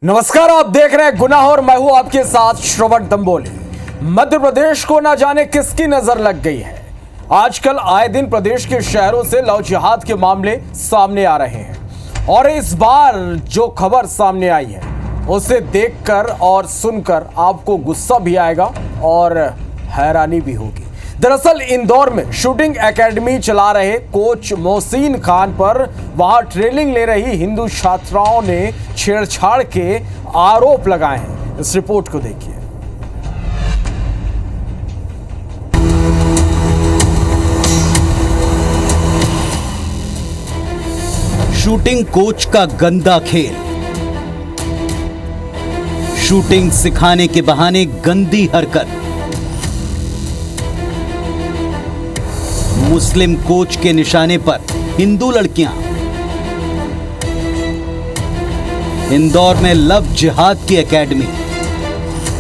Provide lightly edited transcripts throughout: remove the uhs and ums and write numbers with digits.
नमस्कार, आप देख रहे हैं गुनाह और मैं हूं आपके साथ श्रवण दंबोली। मध्य प्रदेश को न जाने किसकी नजर लग गई है। आजकल आए दिन प्रदेश के शहरों से लव जिहाद के मामले सामने आ रहे हैं और इस बार जो खबर सामने आई है उसे देखकर और सुनकर आपको गुस्सा भी आएगा और हैरानी भी होगी। दरअसल इंदौर में शूटिंग एकेडमी चला रहे कोच मोहसिन खान पर वहां ट्रेनिंग ले रही हिंदू छात्राओं ने छेड़छाड़ के आरोप लगाए हैं। इस रिपोर्ट को देखिए। शूटिंग कोच का गंदा खेल, शूटिंग सिखाने के बहाने गंदी हरकत, मुस्लिम कोच के निशाने पर हिंदू लड़कियां। इंदौर में लव जिहाद की एकेडमी।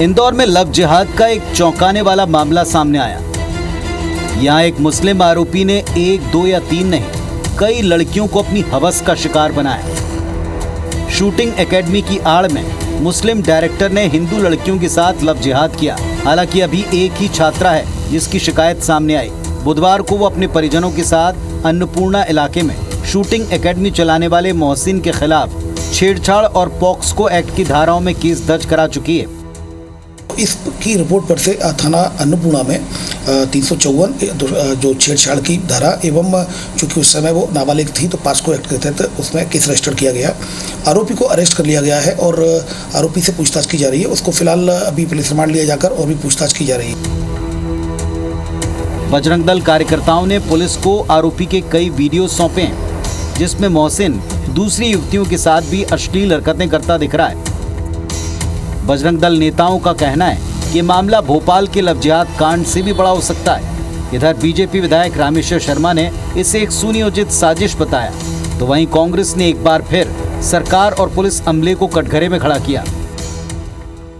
इंदौर में लव जिहाद का एक चौंकाने वाला मामला सामने आया। यहां एक मुस्लिम आरोपी ने 1, 2 या 3 नहीं, कई लड़कियों को अपनी हवस का शिकार बनाया। शूटिंग एकेडमी की आड़ में मुस्लिम डायरेक्टर ने हिंदू लड़कियों के साथ लव जिहाद किया। हालांकि अभी एक ही छात्रा है जिसकी शिकायत सामने आई। बुधवार को वो अपने परिजनों के साथ अन्नपूर्णा इलाके में शूटिंग एकेडमी चलाने वाले मोहसिन के खिलाफ छेड़छाड़ और पॉक्सो एक्ट की धाराओं में केस दर्ज करा चुकी है। इसकी रिपोर्ट पर से थाना अन्नपूर्णा में 354 जो छेड़छाड़ की धारा एवं चूंकि उस समय वो नाबालिग थी तो पॉक्सो एक्ट के तहत उसमें केस रजिस्टर किया गया। आरोपी को अरेस्ट कर लिया गया है और आरोपी से पूछताछ की जा रही है। उसको फिलहाल अभी पुलिस रिमांड लिया जाकर और भी पूछताछ की जा रही है। बजरंग दल कार्यकर्ताओं ने पुलिस को आरोपी के कई वीडियो सौंपे हैं जिसमें मोहसिन दूसरी युवतियों के साथ भी अश्लील हरकतें करता दिख रहा है। बजरंग दल नेताओं का कहना है कि मामला भोपाल के लव जिहाद कांड से भी बड़ा हो सकता है। इधर बीजेपी विधायक रामेश्वर शर्मा ने इसे एक सुनियोजित साजिश बताया, तो वहीं कांग्रेस ने एक बार फिर सरकार और पुलिस अमले को कटघरे में खड़ा किया।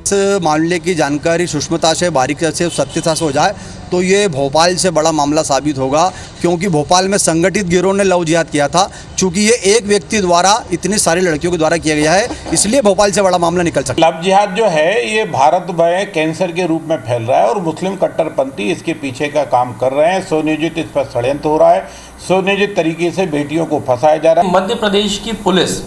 इस मामले की जानकारी सूक्ष्मता से, बारीकी से, सत्यता से हो जाए तो ये भोपाल से बड़ा मामला साबित होगा, क्योंकि भोपाल में संगठित गिरोह ने लव जिहाद किया था। चूंकि ये एक व्यक्ति द्वारा इतनी सारी लड़कियों के द्वारा किया गया है, इसलिए भोपाल से बड़ा मामला निकल सकता है। लव जिहाद जो है ये भारत में कैंसर के रूप में फैल रहा है और मुस्लिम कट्टरपंथी इसके पीछे का काम कर रहे हैं। सुनियोजित इस पर षड्यंत्र हो रहा है, सुनियोजित तरीके से बेटियों को फंसाया जा रहा है। मध्य प्रदेश की पुलिस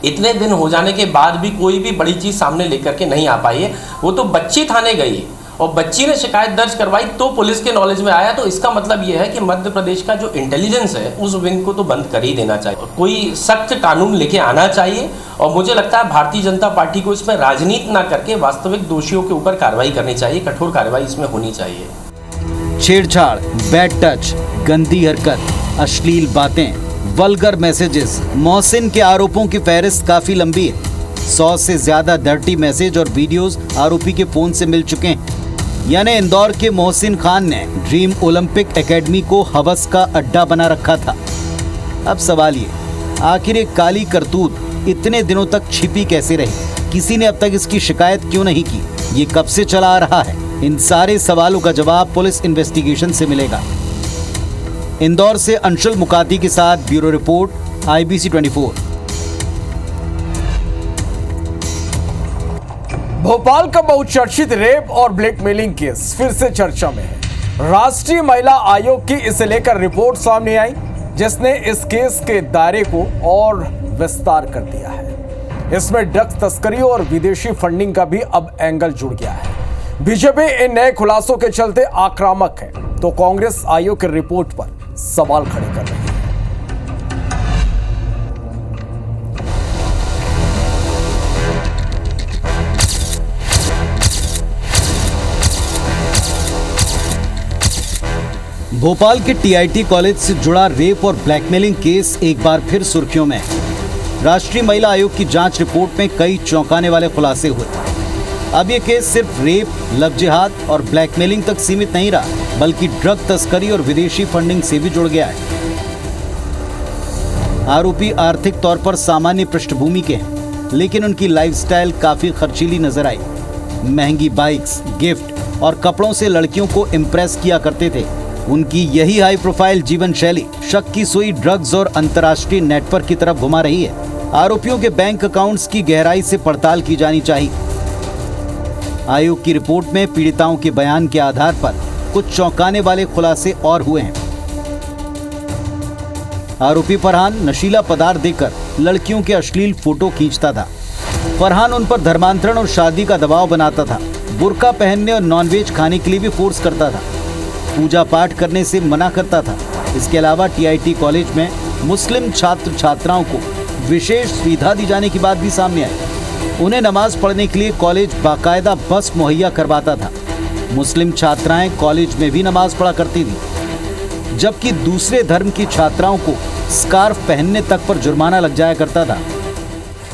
इतने दिन हो जाने के बाद भी कोई भी बड़ी चीज सामने लेकर के नहीं आ पाई है। वो तो बच्ची थाने गई और बच्ची ने शिकायत दर्ज करवाई तो पुलिस के नॉलेज में आया। तो इसका मतलब ये है कि मध्य प्रदेश का जो इंटेलिजेंस है उस विंग को तो बंद कर ही देना चाहिए। कोई सख्त कानून लेके आना चाहिए और मुझे लगता है भारतीय जनता पार्टी को इसमें राजनीति ना करके वास्तविक दोषियों के ऊपर कार्रवाई करनी चाहिए, कठोर कार्रवाई इसमें होनी चाहिए। छेड़छाड़, बैड टच, गंदी हरकत, अश्लील बातें, वल्गर मैसेजेस, मोहसिन के आरोपों की फहरिस्त काफी लंबी है। 100 से ज्यादा डर्टी मैसेज और वीडियोस आरोपी के फोन से मिल चुके हैं। यानी इंदौर के मोहसिन खान ने ड्रीम ओलंपिक एकेडमी को हवस का अड्डा बना रखा था। अब सवाल ये, आखिर ये काली करतूत इतने दिनों तक छिपी कैसे रही? किसी ने अब तक इसकी शिकायत क्यों नहीं की? ये कब से चला आ रहा है? इन सारे सवालों का जवाब पुलिस इन्वेस्टिगेशन से मिलेगा। इंदौर से अंशुल मुकाती के साथ ब्यूरो रिपोर्ट, IBC 24। भोपाल का बहुचर्चित रेप और ब्लैकमेलिंग केस फिर से चर्चा में है। राष्ट्रीय महिला आयोग की इसे लेकर रिपोर्ट सामने आई जिसने इस केस के दायरे को और विस्तार कर दिया है। इसमें ड्रग्स तस्करी और विदेशी फंडिंग का भी अब एंगल जुड़ गया है। बीजेपी इन नए खुलासों के चलते आक्रामक है तो कांग्रेस आयोग की रिपोर्ट पर सवाल खड़े कर रही है। भोपाल के TIT कॉलेज से जुड़ा रेप और ब्लैकमेलिंग केस एक बार फिर सुर्खियों में है। राष्ट्रीय महिला आयोग की जांच रिपोर्ट में कई चौंकाने वाले खुलासे हुए। अब ये केस सिर्फ रेप, लव जिहाद और ब्लैकमेलिंग तक सीमित नहीं रहा, बल्कि ड्रग तस्करी और विदेशी फंडिंग से भी जुड़ गया है। आरोपी आर्थिक तौर पर सामान्य पृष्ठभूमि के हैं, लेकिन उनकी लाइफस्टाइल काफी खर्चीली नजर आई। महंगी बाइक्स, गिफ्ट और कपड़ों से लड़कियों को इम्प्रेस किया करते थे। उनकी यही हाई प्रोफाइल जीवन शैली शक की सुई ड्रग्स और अंतर्राष्ट्रीय नेटवर्क की तरफ घुमा रही है। आरोपियों के बैंक अकाउंट्स की गहराई से पड़ताल की जानी चाहिए। आयोग की रिपोर्ट में पीड़िताओं के बयान के आधार पर कुछ चौंकाने वाले खुलासे और हुए हैं। आरोपी फरहान नशीला पदार्थ देकर लड़कियों के अश्लील फोटो खींचता था। फरहान उन पर धर्मांतरण और शादी का दबाव बनाता था। बुर्का पहनने और नॉनवेज खाने के लिए भी फोर्स करता था। पूजा पाठ करने से मना करता था। इसके अलावा टीआईटी कॉलेज में मुस्लिम छात्र छात्राओं को विशेष सुविधा दी जाने की बात भी सामने आई। उन्हें नमाज पढ़ने के लिए कॉलेज बाकायदा बस मुहैया करवाता था। मुस्लिम छात्राएं कॉलेज में भी नमाज पढ़ा करती थी, जबकि दूसरे धर्म की छात्राओं को स्कार्फ पहनने तक पर जुर्माना लग जाया करता था।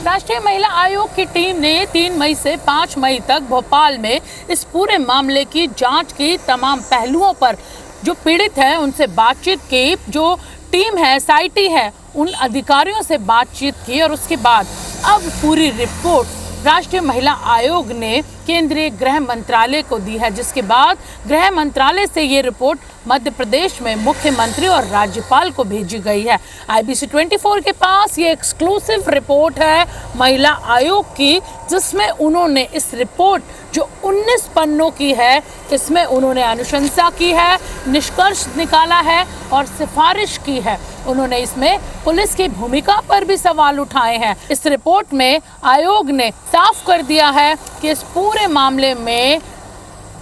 राष्ट्रीय महिला आयोग की टीम ने 3 मई से 5 मई तक भोपाल में इस पूरे मामले की जांच की। तमाम पहलुओं पर जो पीड़ित हैं उनसे बातचीत की। जो टीम है, एसआईटी है, उन अधिकारियों से बातचीत की और उसके बाद अब पूरी रिपोर्ट राष्ट्रीय महिला आयोग ने केंद्रीय गृह मंत्रालय को दी है, जिसके बाद गृह मंत्रालय से ये रिपोर्ट मध्य प्रदेश में मुख्यमंत्री और राज्यपाल को भेजी गई है। IBC 24 के पास ये एक्सक्लूसिव रिपोर्ट है महिला आयोग की, जिसमें उन्होंने इस रिपोर्ट जो 19 पन्नों की है, इसमें उन्होंने अनुशंसा की है, निष्कर्ष निकाला है और सिफारिश की है। उन्होंने इसमें पुलिस की भूमिका पर भी सवाल उठाए हैं। इस रिपोर्ट में आयोग ने साफ कर दिया है कि इस पूरे मामले में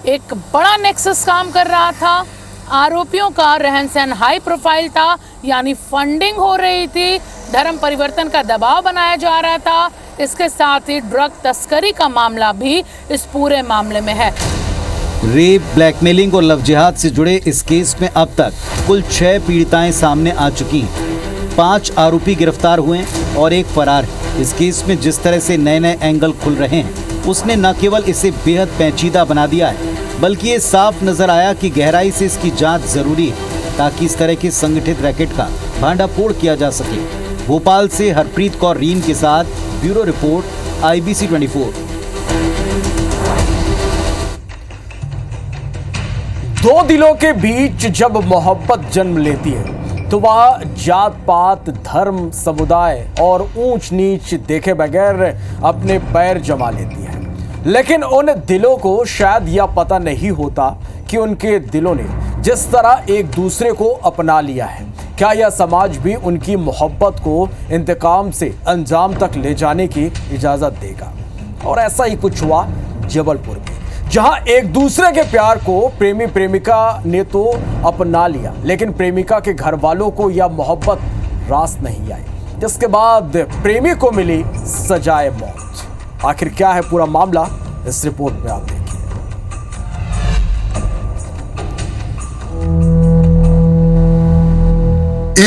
एक बड़ा नेक्सस काम कर रहा था। आरोपियों का रहन सहन हाई प्रोफाइल था, यानी फंडिंग हो रही थी, धर्म परिवर्तन का दबाव बनाया जा रहा था। इसके साथ ही ड्रग तस्करी का मामला भी इस पूरे मामले में है। रेप, ब्लैकमेलिंग और लव जिहाद से जुड़े इस केस में अब तक कुल 6 पीड़िताएं सामने आ चुकी हैं। 5 आरोपी गिरफ्तार हुए हैं और 1 फरार है। इस केस में जिस तरह से नए नए एंगल खुल रहे हैं, उसने न केवल इसे बेहद पेचीदा बना दिया है, बल्कि ये साफ नजर आया कि गहराई से इसकी जांच जरूरी है, ताकि इस तरह के संगठित रैकेट का भांडाफोड़ किया जा सके। भोपाल से हरप्रीत कौर रीन के साथ ब्यूरो रिपोर्ट, IBC 24। दो दिलों के बीच जब मोहब्बत जन्म लेती है तो वह जात पात, धर्म, समुदाय और ऊंच नीच देखे बगैर अपने पैर जमा लेती है। लेकिन उन दिलों को शायद यह पता नहीं होता कि उनके दिलों ने जिस तरह एक दूसरे को अपना लिया है, क्या यह समाज भी उनकी मोहब्बत को इंतकाम से अंजाम तक ले जाने की इजाजत देगा। और ऐसा ही कुछ हुआ जबलपुर में, जहां एक दूसरे के प्यार को प्रेमी प्रेमिका ने तो अपना लिया, लेकिन प्रेमिका के घर वालों को यह मोहब्बत रास नहीं आई, जिसके बाद प्रेमी को मिली सजाए मौत। आखिर क्या है पूरा मामला, इस रिपोर्ट में आप देखिए।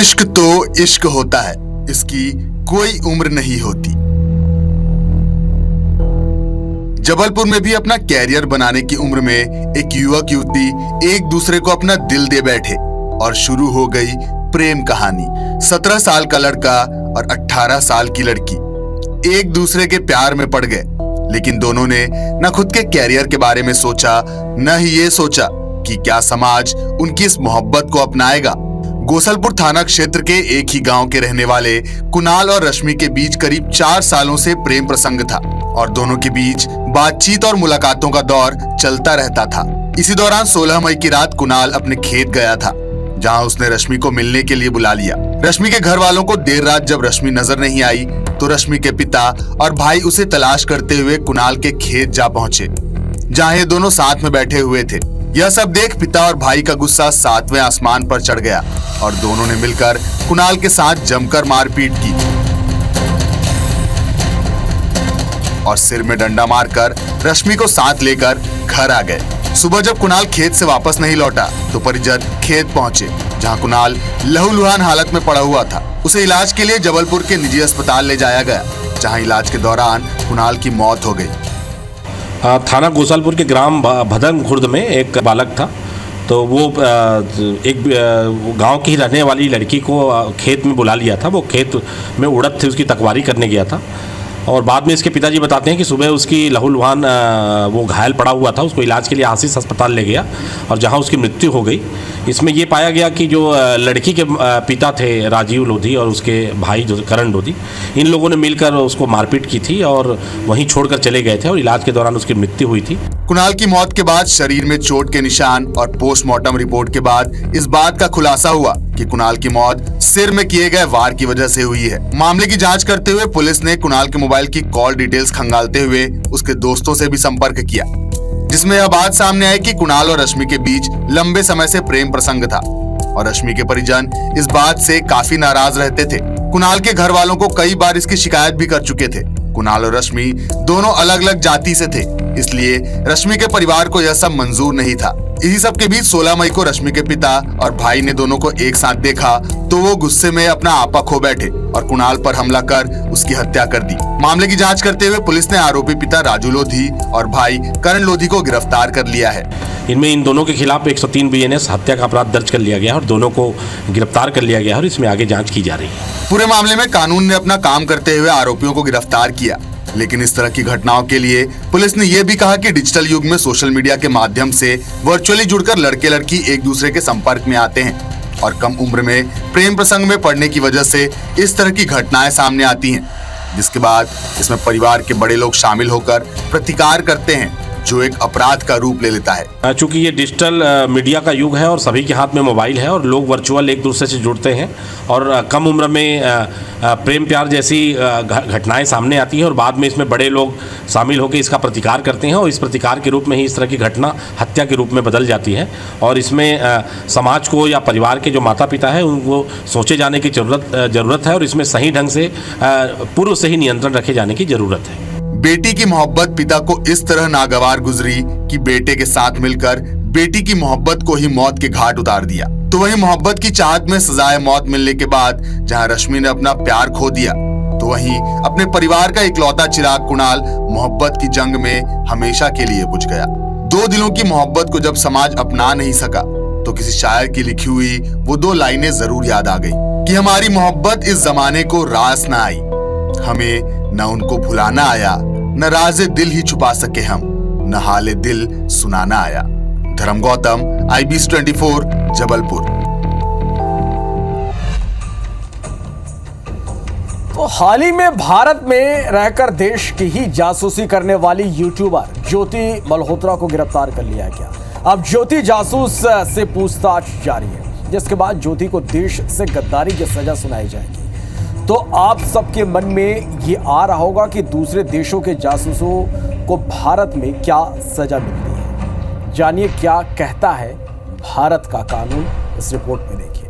इश्क तो इश्क होता है, इसकी कोई उम्र नहीं होती। जबलपुर में भी अपना कैरियर बनाने की उम्र में एक युवक युवती एक दूसरे को अपना दिल दे बैठे और शुरू हो गई प्रेम कहानी। 17 साल का लड़का और 18 साल की लड़की एक दूसरे के प्यार में पड़ गए, लेकिन दोनों ने न खुद के कैरियर के बारे में सोचा, न ही ये सोचा कि क्या समाज उनकी इस मोहब्बत को अपनाएगा। गोसलपुर थाना क्षेत्र के एक ही गांव के रहने वाले कुणाल और रश्मि के बीच करीब 4 सालों से प्रेम प्रसंग था और दोनों के बीच बातचीत और मुलाकातों का दौर चलता रहता था। इसी दौरान 16 मई की रात कुणाल अपने खेत गया था, जहां उसने रश्मि को मिलने के लिए बुला लिया। रश्मि के घर वालों को देर रात जब रश्मि नजर नहीं आई तो रश्मि के पिता और भाई उसे तलाश करते हुए कुणाल के खेत जा पहुंचे, जहां ये दोनों साथ में बैठे हुए थे। यह सब देख पिता और भाई का गुस्सा 7वें आसमान पर चढ़ गया और दोनों ने मिलकर कुणाल के साथ जमकर मारपीट की और सिर में डंडा मारकर रश्मि को साथ लेकर घर आ गए। सुबह जब कुणाल खेत से वापस नहीं लौटा तो परिजन खेत पहुंचे, जहां कुणाल लहूलुहान हालत में पड़ा हुआ था। उसे इलाज के लिए जबलपुर के निजी अस्पताल ले जाया गया, जहां इलाज के दौरान कुणाल की मौत हो गई। थाना गोसालपुर के ग्राम भदन खुर्द में एक बालक था, तो वो एक गांव की ही रहने वाली लड़की को खेत में बुला लिया था। वो खेत में उड़द थी, उसकी तकवारी करने गया था। और बाद में इसके पिताजी बताते हैं कि सुबह उसकी लहूलुहान वो घायल पड़ा हुआ था, उसको इलाज के लिए आशीष अस्पताल ले गया और जहां उसकी मृत्यु हो गई। इसमें ये पाया गया कि जो लड़की के पिता थे राजीव लोधी और उसके भाई जो करण लोधी, इन लोगों ने मिलकर उसको मारपीट की थी और वहीं छोड़कर चले गए थे और इलाज के दौरान उसकी मृत्यु हुई थी। कुणाल की मौत के बाद शरीर में चोट के निशान और पोस्टमार्टम रिपोर्ट के बाद इस बात का खुलासा हुआ कि कुणाल की मौत सिर में किए गए वार की वजह से हुई है। मामले की जांच करते हुए पुलिस ने कुणाल के मोबाइल की कॉल डिटेल्स खंगालते हुए उसके दोस्तों से भी संपर्क किया, जिसमें यह बात सामने आई कि कुणाल और रश्मि के बीच लंबे समय से प्रेम प्रसंग था और रश्मि के परिजन इस बात से काफी नाराज रहते थे। कुणाल के घर वालों को कई बार इसकी शिकायत भी कर चुके थे। कुणाल और रश्मि दोनों अलग अलग जाति से थे, इसलिए रश्मि के परिवार को यह सब मंजूर नहीं था। इसी सब के बीच 16 मई को रश्मि के पिता और भाई ने दोनों को एक साथ देखा तो वो गुस्से में अपना आपा खो बैठे और कुणाल पर हमला कर उसकी हत्या कर दी। मामले की जांच करते हुए पुलिस ने आरोपी पिता राजू लोधी और भाई करण लोधी को गिरफ्तार कर लिया है। इनमें इन दोनों के खिलाफ 103 BNS हत्या का अपराध दर्ज कर लिया गया और दोनों को गिरफ्तार कर लिया गया और इसमें आगे जांच की जा रही है। पूरे मामले में कानून ने अपना काम करते हुए आरोपियों को गिरफ्तार किया, लेकिन इस तरह की घटनाओं के लिए पुलिस ने यह भी कहा कि डिजिटल युग में सोशल मीडिया के माध्यम से वर्चुअली जुड़कर लड़के लड़की एक दूसरे के संपर्क में आते हैं और कम उम्र में प्रेम प्रसंग में पड़ने की वजह से इस तरह की घटनाएं सामने आती हैं, जिसके बाद इसमें परिवार के बड़े लोग शामिल होकर प्रतिकार करते हैं, जो एक अपराध का रूप ले लेता है। चूंकि ये डिजिटल मीडिया का युग है और सभी के हाथ में मोबाइल है और लोग वर्चुअल एक दूसरे से जुड़ते हैं और कम उम्र में प्रेम प्यार जैसी घटनाएं सामने आती हैं और बाद में इसमें बड़े लोग शामिल होकर इसका प्रतिकार करते हैं और इस प्रतिकार के रूप में ही इस तरह की घटना हत्या के रूप में बदल जाती है और इसमें समाज को या परिवार के जो माता पिता है उनको सोचे जाने की ज़रूरत है और इसमें सही ढंग से पूर्व से ही नियंत्रण रखे जाने की ज़रूरत है। बेटी की मोहब्बत पिता को इस तरह नागवार गुजरी कि बेटे के साथ मिलकर बेटी की मोहब्बत को ही मौत के घाट उतार दिया। तो वहीं मोहब्बत की चाहत में सजाए मौत मिलने के बाद जहां रश्मि ने अपना प्यार खो दिया, तो वहीं अपने परिवार का इकलौता चिराग कुणाल मोहब्बत की जंग में हमेशा के लिए बुझ गया। दो दिलों की मोहब्बत को जब समाज अपना नहीं सका तो किसी शायर की लिखी हुई वो दो लाइनें जरूर याद आ गई कि हमारी मोहब्बत इस जमाने को रास न आई, हमें न उनको भुलाना आया, न राज़े दिल ही छुपा सके हम, न हाले दिल सुनाना आया। धर्म गौतम, IBC 24, जबलपुर। तो हाल ही में भारत में रहकर देश की ही जासूसी करने वाली यूट्यूबर ज्योति मल्होत्रा को गिरफ्तार कर लिया गया। अब ज्योति जासूस से पूछताछ जारी है, जिसके बाद ज्योति को देश से गद्दारी की सजा सुनाई जाएगी। तो आप सबके मन में ये आ रहा होगा कि दूसरे देशों के जासूसों को भारत में क्या सजा मिलती है। जानिए क्या कहता है भारत का कानून, इस रिपोर्ट में देखिए।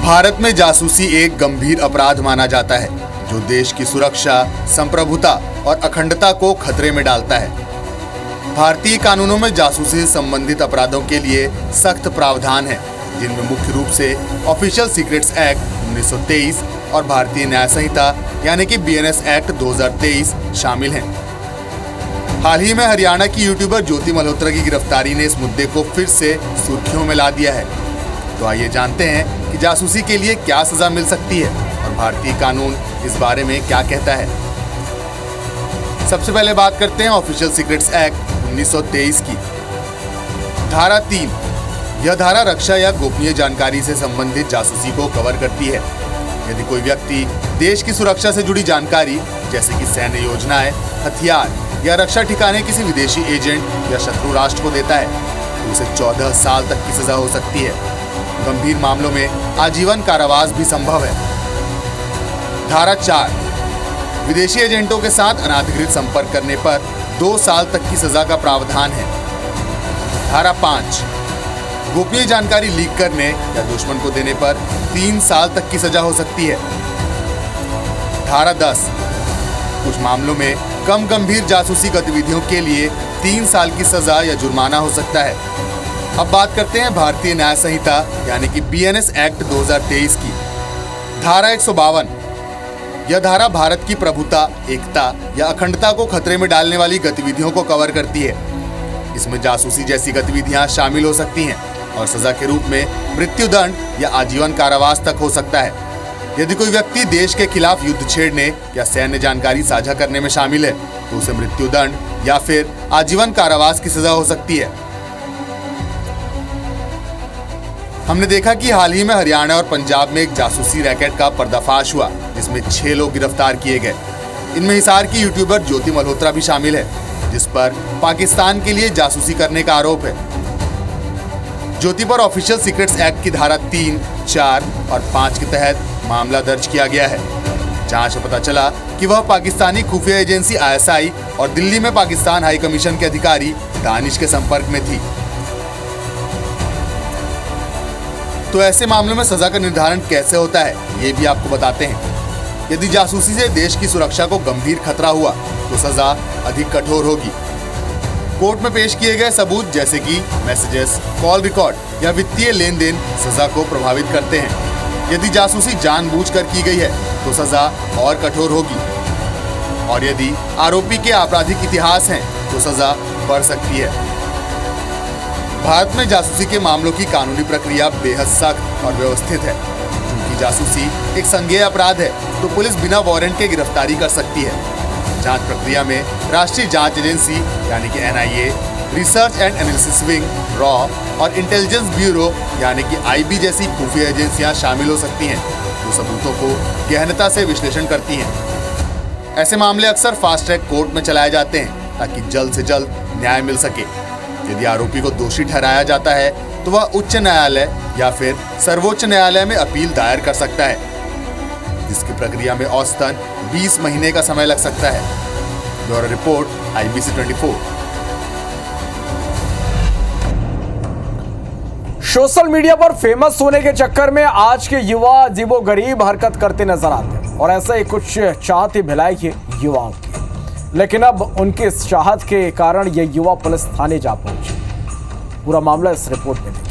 भारत में जासूसी एक गंभीर अपराध माना जाता है जो देश की सुरक्षा, संप्रभुता और अखंडता को खतरे में डालता है। भारतीय कानूनों में जासूसी से संबंधित अपराधों के लिए सख्त प्रावधान है, जिनमें मुख्य रूप से ऑफिशियल सीक्रेट्स एक्ट 1923 और भारतीय न्याय संहिता यानी कि BNS एक्ट 2023 शामिल हैं। हाल ही में हरियाणा की यूट्यूबर ज्योति मल्होत्रा की गिरफ्तारी ने इस मुद्दे को फिर से सुर्खियों में ला दिया है। तो आइए जानते हैं कि जासूसी के लिए क्या सजा मिल सकती है और भारतीय कानून इस बारे में क्या कहता है। सबसे पहले बात करते हैं ऑफिशियल सीक्रेट्स एक्ट 1923 की। धारा 3, यह धारा रक्षा या गोपनीय जानकारी से संबंधित जासूसी को कवर करती है। यदि कोई व्यक्ति देश की सुरक्षा से जुड़ी जानकारी जैसे कि सैन्य योजनाएं, हथियार या रक्षा ठिकाने किसी विदेशी एजेंट या शत्रु राष्ट्र को देता है तो उसे 14 साल तक की सजा हो सकती है। गंभीर मामलों में आजीवन कारावास भी संभव है। धारा 4, विदेशी एजेंटों के साथ अनाधिकृत संपर्क करने पर 2 साल तक की सजा का प्रावधान है। धारा 5, गोपनीय जानकारी लीक करने या दुश्मन को देने पर 3 साल तक की सजा हो सकती है। धारा 10, कुछ मामलों में कम गंभीर जासूसी गतिविधियों के लिए 3 साल की सजा या जुर्माना हो सकता है। अब बात करते हैं भारतीय न्याय संहिता यानी कि BNS एक्ट 2023 की। धारा 152, यह धारा भारत की प्रभुता, एकता या अखंडता को खतरे में डालने वाली गतिविधियों को कवर करती है। इसमें जासूसी जैसी गतिविधियां शामिल हो सकती हैं। और सजा के रूप में मृत्युदंड या आजीवन कारावास तक हो सकता है। यदि कोई व्यक्ति देश के खिलाफ युद्ध छेड़ने या सैन्य जानकारी साझा करने में शामिल है तो उसे मृत्युदंड या फिर आजीवन कारावास की सजा हो सकती है। हमने देखा कि हाल ही में हरियाणा और पंजाब में एक जासूसी रैकेट का पर्दाफाश हुआ जिसमें 6 लोग गिरफ्तार किए गए। इनमें हिसार की यूट्यूबर ज्योति मल्होत्रा भी शामिल है, जिस पर पाकिस्तान के लिए जासूसी करने का आरोप है। ज्योति पर ऑफिशियल सीक्रेट्स एक्ट की धारा 3, 4 और 5 के तहत मामला दर्ज किया गया है। जांच में पता चला कि वह पाकिस्तानी खुफिया एजेंसी ISI और दिल्ली में पाकिस्तान हाई कमीशन के अधिकारी दानिश के संपर्क में थी। तो ऐसे मामलों में सजा का निर्धारण कैसे होता है, ये भी आपको बताते हैं। यदि जासूसी से देश की सुरक्षा को गंभीर खतरा हुआ तो सजा अधिक कठोर होगी। कोर्ट में पेश किए गए सबूत जैसे कि मैसेजेस, कॉल रिकॉर्ड या वित्तीय लेन देन सजा को प्रभावित करते हैं। यदि जासूसी जानबूझकर की गई है तो सजा और कठोर होगी और यदि आरोपी के आपराधिक इतिहास हैं तो सजा बढ़ सकती है। भारत में जासूसी के मामलों की कानूनी प्रक्रिया बेहद सख्त और व्यवस्थित है। क्योंकि जासूसी एक संज्ञेय अपराध है तो पुलिस बिना वारंट के गिरफ्तारी कर सकती है। जांच प्रक्रिया में राष्ट्रीय जांच एजेंसी यानी कि NIA, research and analysis wing raw और इंटेलिजेंस ब्यूरो यानी कि IB जैसी खुफिया एजेंसियां शामिल हो सकती हैं, जो सबूतों को गहनता से विश्लेषण करती हैं। ऐसे मामले अक्सर फास्ट ट्रैक कोर्ट में चलाए जाते हैं ताकि जल्द से जल्द न्याय मिल सके। यदि आरोपी को दोषी ठहराया जाता है तो वह उच्च न्यायालय या फिर सर्वोच्च न्यायालय में अपील दायर कर सकता है, जिसकी प्रक्रिया में औसतन 20 महीने का समय लग सकता है। Bureau report IBC 24। Social media पर फेमस होने के चक्कर में आज के युवा अजीबोगरीब हरकत करते नजर आते हैं और ऐसा ही कुछ चाहती भिलाई के युवाओं की। लेकिन अब उनकी इस चाहत के कारण ये युवा पुलिस थाने जा पहुंचे। पूरा मामला इस रिपोर्ट में देखिए।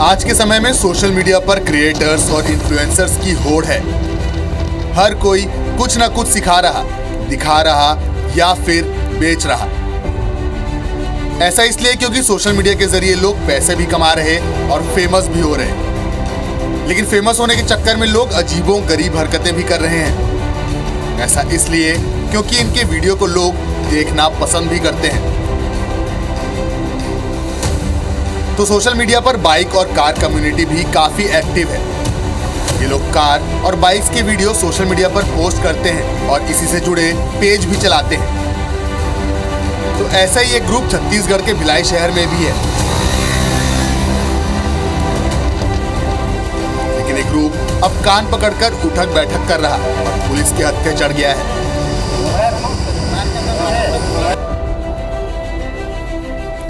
आज के समय में सोशल मीडिया पर क्रिएटर्स और इन्फ्लुएंसर्स की होड़ है। हर कोई कुछ ना कुछ सिखा रहा, दिखा रहा या फिर बेच रहा। ऐसा इसलिए क्योंकि सोशल मीडिया के जरिए लोग पैसे भी कमा रहे और फेमस भी हो रहे। लेकिन फेमस होने के चक्कर में लोग अजीबों गरीब हरकतें भी कर रहे हैं। ऐसा इसलिए क्योंकि इनके वीडियो को लोग देखना पसंद भी करते हैं। तो सोशल मीडिया पर बाइक और कार कम्युनिटी भी काफी एक्टिव है। ये लोग कार और बाइक्स के वीडियो सोशल मीडिया पर पोस्ट करते हैं और इसी से जुड़े पेज भी चलाते हैं। तो ऐसा ही एक ग्रुप छत्तीसगढ़ के भिलाई शहर में भी है। लेकिन एक ग्रुप अब कान पकड़कर उठक बैठक कर रहा और पुलिस के हत्थे चढ़ गया है।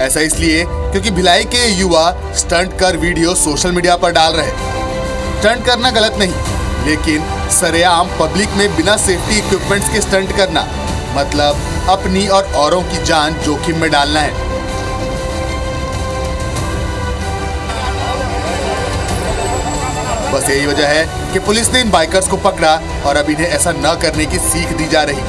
ऐसा इसलिए क्योंकि भिलाई के युवा स्टंट कर वीडियो सोशल मीडिया पर डाल रहे हैं। स्टंट करना गलत नहीं, लेकिन सरेआम पब्लिक में बिना सेफ्टी इक्विपमेंट्स के स्टंट करना मतलब अपनी और औरों की जान जोखिम में डालना है। बस यही वजह है कि पुलिस ने इन बाइकर्स को पकड़ा और अब इन्हें ऐसा न करने की सीख दी जा रही।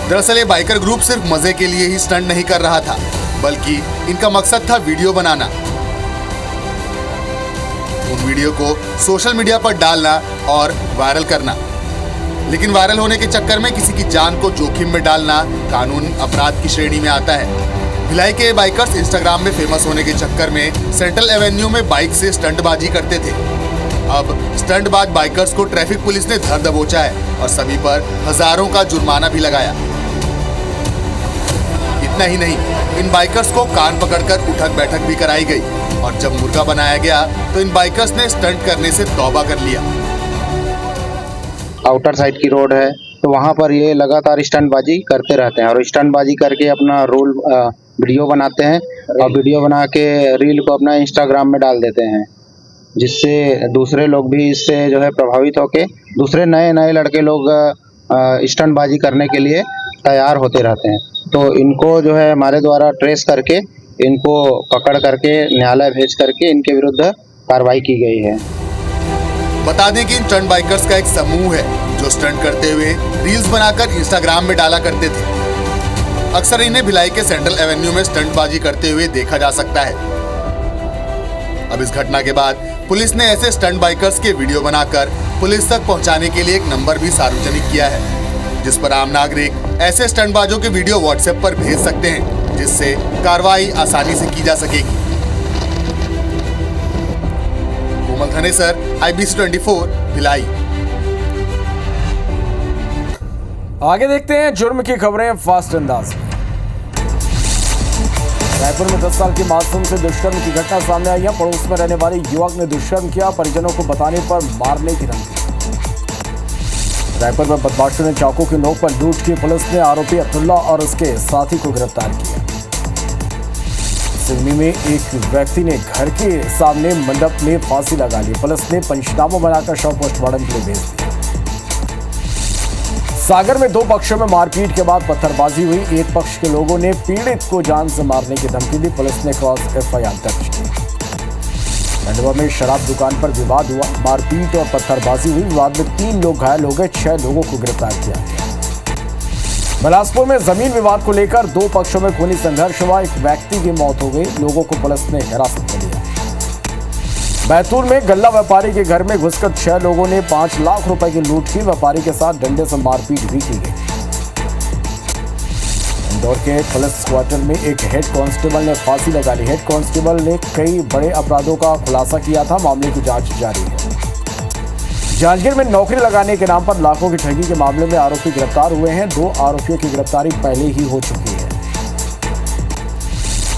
दरअसल ये बाइकर ग्रुप सिर्फ मजे के लिए ही स्टंट नहीं कर रहा था, बल्कि इनका मकसद था वीडियो बनाना, उन वीडियो को सोशल मीडिया पर डालना और वायरल करना। लेकिन वायरल होने के चक्कर में किसी की जान को जोखिम में डालना कानून अपराध की श्रेणी में आता है। भिलाई के बाइकर्स इंस्टाग्राम में फेमस होने के चक्कर में सेंट्रल एवेन्यू में बाइक से स्टंटबाजी करते थे। अब स्टंटबाज बाइकर्स को ट्रैफिक पुलिस ने धर दबोचा है और सभी पर हजारों का जुर्माना भी लगाया। इतना ही नहीं, इन बाइकर्स को कान पकड़कर उठक बैठक भी कराई गई और जब मुर्गा बनाया गया तो इन बाइकर्स ने स्टंट करने से तौबा कर लिया। आउटर साइड की रोड है तो वहाँ पर ये लगातार स्टंटबाजी करते रहते हैं और स्टंटबाजी करके अपना रोल वीडियो बनाते हैं और वीडियो बना के रील को अपना इंस्टाग्राम में डाल देते हैं, जिससे दूसरे लोग भी इससे जो है प्रभावित होके दूसरे नए नए लड़के लोग स्टंटबाजी करने के लिए तैयार होते रहते हैं। तो इनको जो है हमारे द्वारा ट्रेस करके इनको पकड़ करके न्यायालय भेज करके इनके विरुद्ध कार्रवाई की गई है। बता दें कि इन स्टंट बाइकर्स का एक समूह है जो स्टंट करते हुए रील्स बनाकर इंस्टाग्राम में डाला करते थे। अक्सर इन्हें भिलाई के सेंट्रल एवेन्यू में स्टंटबाजी करते हुए देखा जा सकता है। अब इस घटना के बाद पुलिस ने ऐसे स्टंट बाइकर्स के वीडियो बनाकर पुलिस तक पहुंचाने के लिए एक नंबर भी सार्वजनिक किया है, जिस पर आम नागरिक ऐसे स्टंटबाजों के वीडियो व्हाट्सएप पर भेज सकते हैं, जिससे कार्रवाई आसानी से की जा सकेगी। कोमल धनेसर, IBC 24, भिलाई। आगे देखते हैं जुर्म की खबरें फास्ट अंदाज में। रायपुर में 10 साल की मासूम से दुष्कर्म की घटना सामने आई है। पड़ोस में रहने वाले युवक ने दुष्कर्म किया, परिजनों को बताने पर मारने की धमकी। रायपुर में बदमाशों ने चाकू की नोक पर लूट की। पुलिस ने आरोपी अब्दुल्ला और उसके साथी को गिरफ्तार किया। सिवनी में एक व्यक्ति ने घर के सामने मंडप में फांसी लगा ली। पुलिस ने पंचनामा बनाकर शव पोस्टमार्टम के लिए भेज दिया। सागर में 2 पक्षों में मारपीट के बाद पत्थरबाजी हुई। एक पक्ष के लोगों ने पीड़ित को जान से मारने की धमकी दी। पुलिस ने क्रॉस FIR दर्ज की। खंडवा में शराब दुकान पर विवाद हुआ। मारपीट और पत्थरबाजी हुई। विवाद में 3 लोग घायल हो गए। 6 लोगों को गिरफ्तार किया गया। बिलासपुर में जमीन विवाद को लेकर 2 पक्षों में खूनी संघर्ष हुआ। एक व्यक्ति की मौत हो गई। लोगों को पुलिस ने हिरासत में लिया। बैतूल में गल्ला व्यापारी के घर में घुसकर 6 लोगों ने 5 लाख रुपए की लूट की। व्यापारी के साथ डंडे से मारपीट भी की गई। इंदौर के पुलिस क्वार्टर में एक हेड कांस्टेबल ने फांसी लगा ली। हेड कांस्टेबल ने कई बड़े अपराधों का खुलासा किया था। मामले की जांच जारी है। जांजगीर में नौकरी लगाने के नाम पर लाखों की ठगी के मामले में आरोपी गिरफ्तार हुए हैं। 2 आरोपियों की गिरफ्तारी पहले ही हो चुकी है।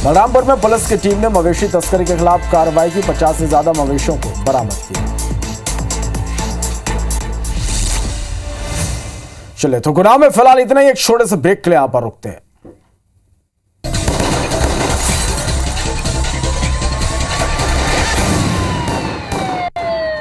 बलरामपुर में पुलिस की टीम ने मवेशी तस्करी के खिलाफ कार्रवाई की। 50 से ज्यादा मवेशियों को बरामद किया। चलिए तो गुनाह में फिलहाल इतना ही। एक छोटे से ब्रेक के लिए यहाँ पर रुकते हैं।